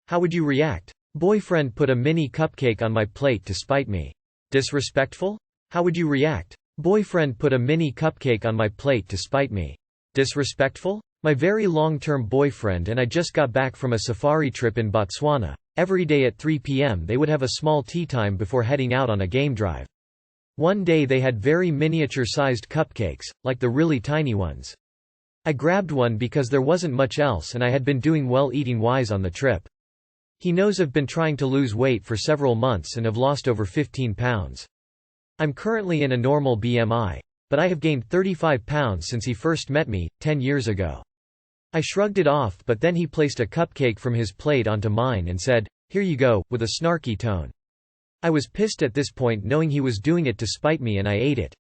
How would you react? Boyfriend put a mini cupcake on my plate to spite me. Disrespectful? How would you react? Boyfriend put a mini cupcake on my plate to spite me. Disrespectful? My very long-term boyfriend and I just got back from a safari trip in Botswana. Every day at 3 p.m. they would have a small tea time before heading out on a game drive. One day they had very miniature-sized cupcakes, like the really tiny ones. I grabbed one because there wasn't much else and I had been doing well eating-wise on the trip. He knows I've been trying to lose weight for several months and have lost over 15 pounds. I'm currently in a normal BMI. But I have gained 35 pounds since he first met me, 10 years ago. I shrugged it off, but then he placed a cupcake from his plate onto mine and said, "Here you go," with a snarky tone. I was pissed at this point knowing he was doing it to spite me and I ate it.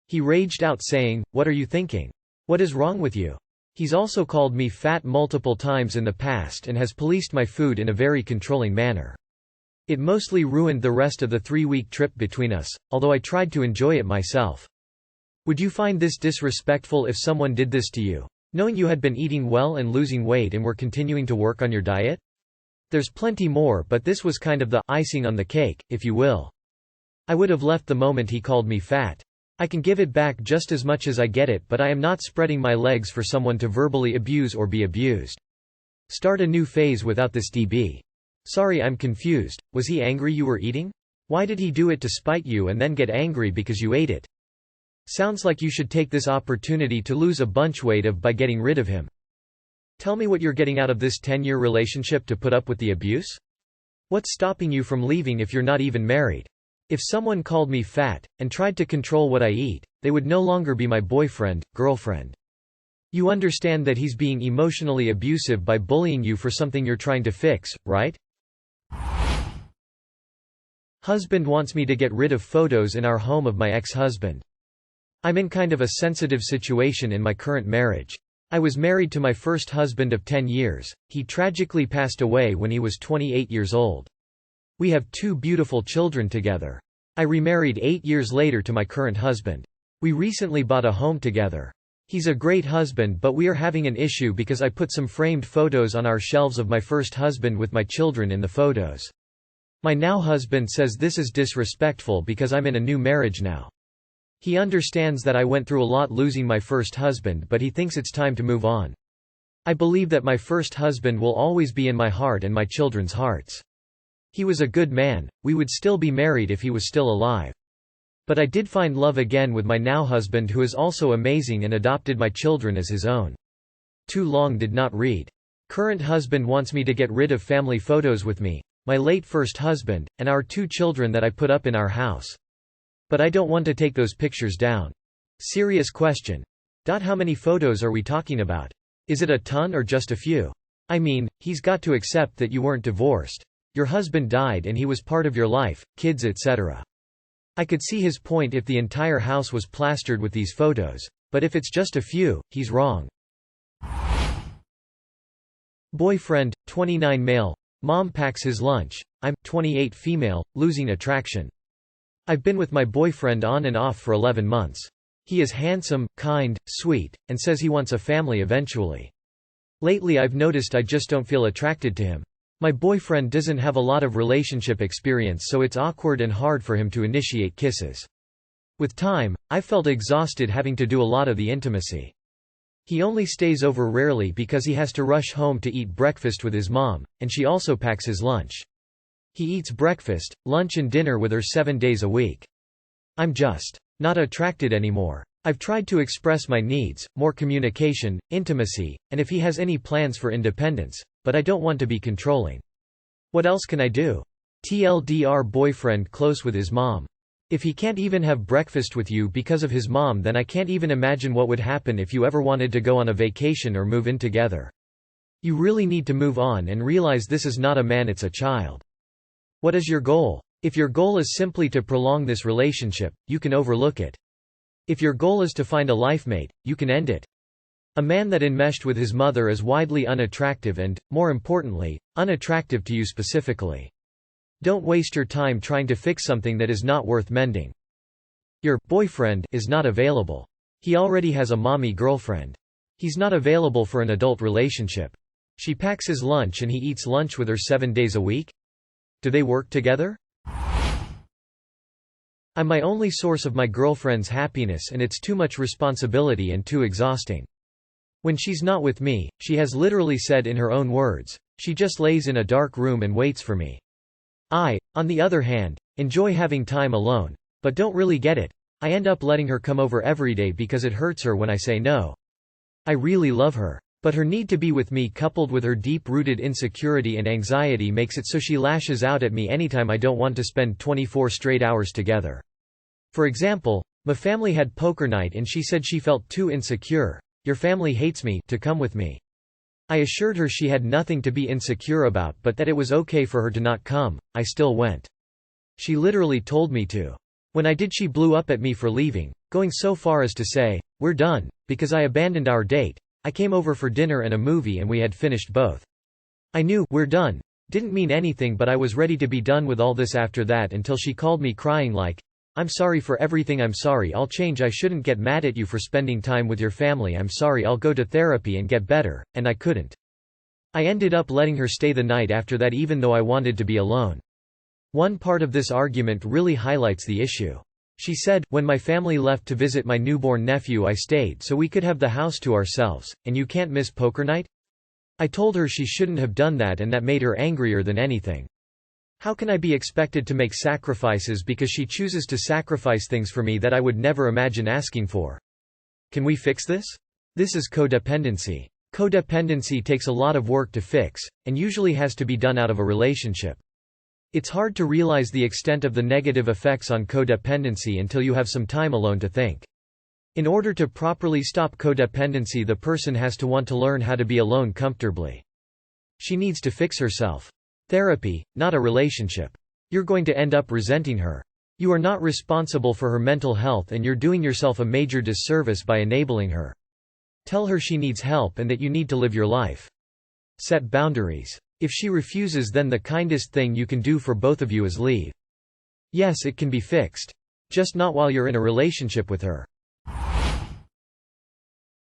He raged out saying, "What are you thinking? What is wrong with you?" He's also called me fat multiple times in the past and has policed my food in a very controlling manner. It mostly ruined the rest of the 3-week trip between us, although I tried to enjoy it myself. Would you find this disrespectful if someone did this to you, knowing you had been eating well and losing weight and were continuing to work on your diet? There's plenty more, but this was kind of the icing on the cake, if you will. I would have left the moment he called me fat. I can give it back just as much as I get it, but I am not spreading my legs for someone to verbally abuse or be abused. Start a new phase without this DB. Sorry, I'm confused. Was he angry you were eating? Why did he do it to spite you and then get angry because you ate it? Sounds like you should take this opportunity to lose a bunch weight by getting rid of him. Tell me what you're getting out of this 10-year relationship to put up with the abuse? What's stopping you from leaving if you're not even married? If someone called me fat, and tried to control what I eat, they would no longer be my boyfriend, girlfriend. You understand that he's being emotionally abusive by bullying you for something you're trying to fix, right? Husband wants me to get rid of photos in our home of my ex-husband. I'm in kind of a sensitive situation in my current marriage. I was married to my first husband of 10 years. He tragically passed away when he was 28 years old. We have 2 beautiful children together. I remarried 8 years later to my current husband. We recently bought a home together. He's a great husband, but we are having an issue because I put some framed photos on our shelves of my first husband with my children in the photos. My now husband says this is disrespectful because I'm in a new marriage now. He understands that I went through a lot losing my first husband, but he thinks it's time to move on. I believe that my first husband will always be in my heart and my children's hearts. He was a good man, we would still be married if he was still alive. But I did find love again with my now husband, who is also amazing and adopted my children as his own. Too long did not read. Current husband wants me to get rid of family photos with me, my late first husband, and our 2 children that I put up in our house. But I don't want to take those pictures down. Serious question. How many photos are we talking about? Is it a ton or just a few? I mean, he's got to accept that you weren't divorced. Your husband died and he was part of your life, kids, etc. I could see his point if the entire house was plastered with these photos. But if it's just a few, he's wrong. Boyfriend, 29 male. Mom packs his lunch. I'm 28 female, losing attraction. I've been with my boyfriend on and off for 11 months. He is handsome, kind, sweet, and says he wants a family eventually. Lately I've noticed I just don't feel attracted to him. My boyfriend doesn't have a lot of relationship experience, so it's awkward and hard for him to initiate kisses. With time, I've felt exhausted having to do a lot of the intimacy. He only stays over rarely because he has to rush home to eat breakfast with his mom, and she also packs his lunch. He eats breakfast, lunch and dinner with her 7 days a week. I'm just not attracted anymore. I've tried to express my needs, more communication, intimacy, and if he has any plans for independence, but I don't want to be controlling. What else can I do? TLDR boyfriend close with his mom. If he can't even have breakfast with you because of his mom, then I can't even imagine what would happen if you ever wanted to go on a vacation or move in together. You really need to move on and realize this is not a man, it's a child. What is your goal? If your goal is simply to prolong this relationship, you can overlook it. If your goal is to find a lifemate, you can end it. A man that enmeshed with his mother is widely unattractive and, more importantly, unattractive to you specifically. Don't waste your time trying to fix something that is not worth mending. Your boyfriend is not available. He already has a mommy girlfriend. He's not available for an adult relationship. She packs his lunch and he eats lunch with her 7 days a week? Do they work together? I'm my only source of my girlfriend's happiness and it's too much responsibility and too exhausting. When she's not with me, she has literally said in her own words, she just lays in a dark room and waits for me. I, on the other hand, enjoy having time alone, but don't really get it. I end up letting her come over every day because it hurts her when I say no. I really love her. But her need to be with me coupled with her deep-rooted insecurity and anxiety makes it so she lashes out at me anytime I don't want to spend 24 straight hours together. For example, my family had poker night and she said she felt too insecure, "Your family hates me," to come with me. I assured her she had nothing to be insecure about but that it was okay for her to not come. I still went. She literally told me to. When I did, she blew up at me for leaving, going so far as to say, "We're done," because I abandoned our date. I came over for dinner and a movie and we had finished both. I knew "we're done" didn't mean anything, but I was ready to be done with all this after that until she called me crying like, "I'm sorry for everything, I'm sorry, I'll change, I shouldn't get mad at you for spending time with your family, I'm sorry, I'll go to therapy and get better," and I couldn't. I ended up letting her stay the night after that even though I wanted to be alone. One part of this argument really highlights the issue. She said, "When my family left to visit my newborn nephew I stayed so we could have the house to ourselves, and you can't miss poker night?" I told her she shouldn't have done that and that made her angrier than anything. How can I be expected to make sacrifices because she chooses to sacrifice things for me that I would never imagine asking for? Can we fix this? This is codependency. Codependency takes a lot of work to fix, and usually has to be done out of a relationship. It's hard to realize the extent of the negative effects on codependency until you have some time alone to think. In order to properly stop codependency, the person has to want to learn how to be alone comfortably. She needs to fix herself. Therapy, not a relationship. You're going to end up resenting her. You are not responsible for her mental health and you're doing yourself a major disservice by enabling her. Tell her she needs help and that you need to live your life. Set boundaries. If she refuses, then the kindest thing you can do for both of you is leave. Yes, it can be fixed. Just not while you're in a relationship with her.